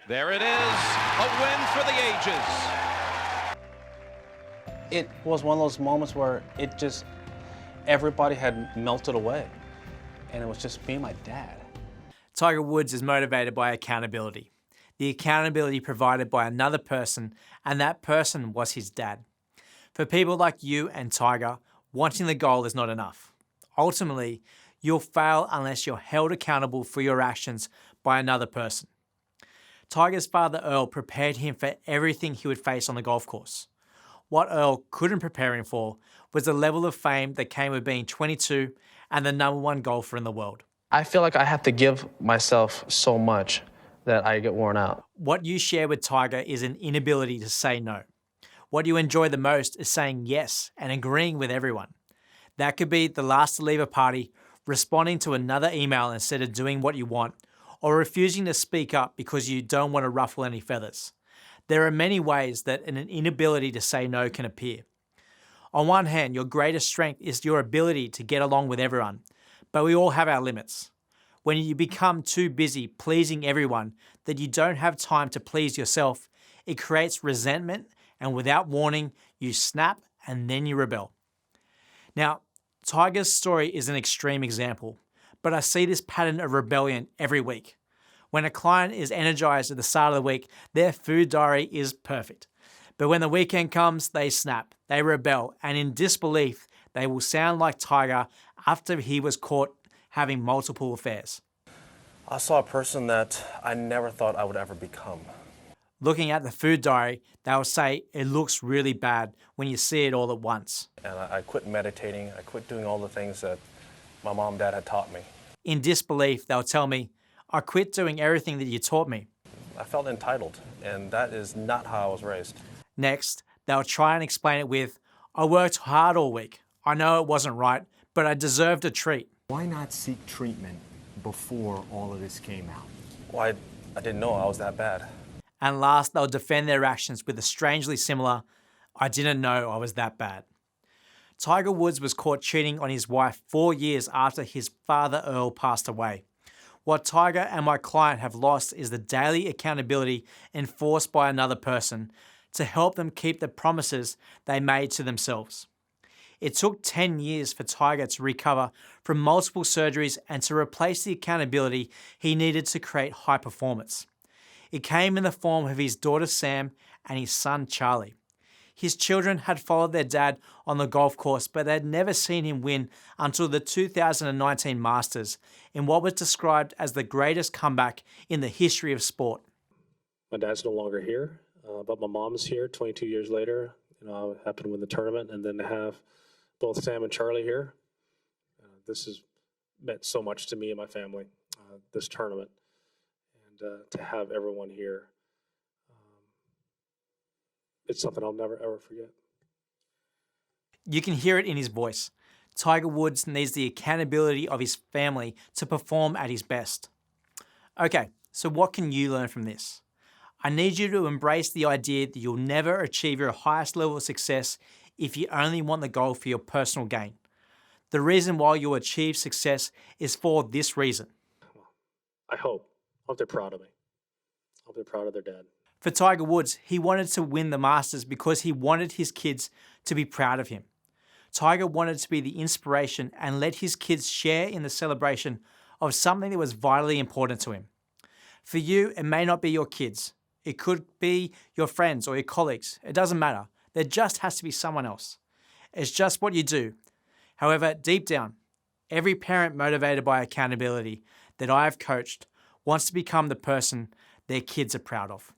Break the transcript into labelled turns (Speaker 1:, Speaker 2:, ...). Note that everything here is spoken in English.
Speaker 1: There it is, a win for the ages.
Speaker 2: It was one of those moments where everybody had melted away, and it was just me and my dad.
Speaker 3: Tiger Woods is motivated by accountability. The accountability provided by another person, and that person was his dad. For people like you and Tiger, wanting the goal is not enough. Ultimately, you'll fail unless you're held accountable for your actions by another person. Tiger's father Earl prepared him for everything he would face on the golf course. What Earl couldn't prepare him for was the level of fame that came with being 22 and the #1 golfer in the world.
Speaker 4: I feel like I have to give myself so much that I get worn out.
Speaker 3: What you share with Tiger is an inability to say no. What you enjoy the most is saying yes and agreeing with everyone. That could be the last to leave a party, responding to another email instead of doing what you want, or refusing to speak up because you don't want to ruffle any feathers. There are many ways that an inability to say no can appear. On one hand, your greatest strength is your ability to get along with everyone, but we all have our limits. When you become too busy pleasing everyone that you don't have time to please yourself, it creates resentment, and without warning, you snap and then you rebel. Now, Tiger's story is an extreme example, but I see this pattern of rebellion every week. When a client is energized at the start of the week, their food diary is perfect. But when the weekend comes, they snap, they rebel, and in disbelief, they will sound like Tiger after he was caught having multiple affairs.
Speaker 4: I saw a person that I never thought I would ever become.
Speaker 3: Looking at the food diary, they'll say it looks really bad when you see it all at once.
Speaker 4: And I quit meditating. I quit doing all the things that my mom and dad had taught me.
Speaker 3: In disbelief, they'll tell me, I quit doing everything that you taught me.
Speaker 4: I felt entitled, and that is not how I was raised.
Speaker 3: Next, they'll try and explain it with, I worked hard all week. I know it wasn't right, but I deserved a treat.
Speaker 5: Why not seek treatment before all of this came out?
Speaker 4: Well, I didn't know I was that bad.
Speaker 3: And last, they'll defend their actions with a strangely similar, I didn't know I was that bad. Tiger Woods was caught cheating on his wife 4 years after his father Earl passed away. What Tiger and my client have lost is the daily accountability enforced by another person to help them keep the promises they made to themselves. It took 10 years for Tiger to recover from multiple surgeries and to replace the accountability he needed to create high performance. It came in the form of his daughter Sam and his son Charlie. His children had followed their dad on the golf course, but they'd never seen him win until the 2019 Masters in what was described as the greatest comeback in the history of sport.
Speaker 6: My dad's no longer here, but my mom's here 22 years later. I happened to win the tournament, and then to have both Sam and Charlie here. This has meant so much to me and my family, this tournament, and to have everyone here. It's something I'll never, ever forget.
Speaker 3: You can hear it in his voice. Tiger Woods needs the accountability of his family to perform at his best. Okay, so what can you learn from this? I need you to embrace the idea that you'll never achieve your highest level of success if you only want the goal for your personal gain. The reason why you'll achieve success is for this reason.
Speaker 6: I hope they're proud of me. I hope they're proud of their dad.
Speaker 3: For Tiger Woods, he wanted to win the Masters because he wanted his kids to be proud of him. Tiger wanted to be the inspiration and let his kids share in the celebration of something that was vitally important to him. For you, it may not be your kids. It could be your friends or your colleagues. It doesn't matter. There just has to be someone else. It's just what you do. However, deep down, every parent motivated by accountability that I have coached wants to become the person their kids are proud of.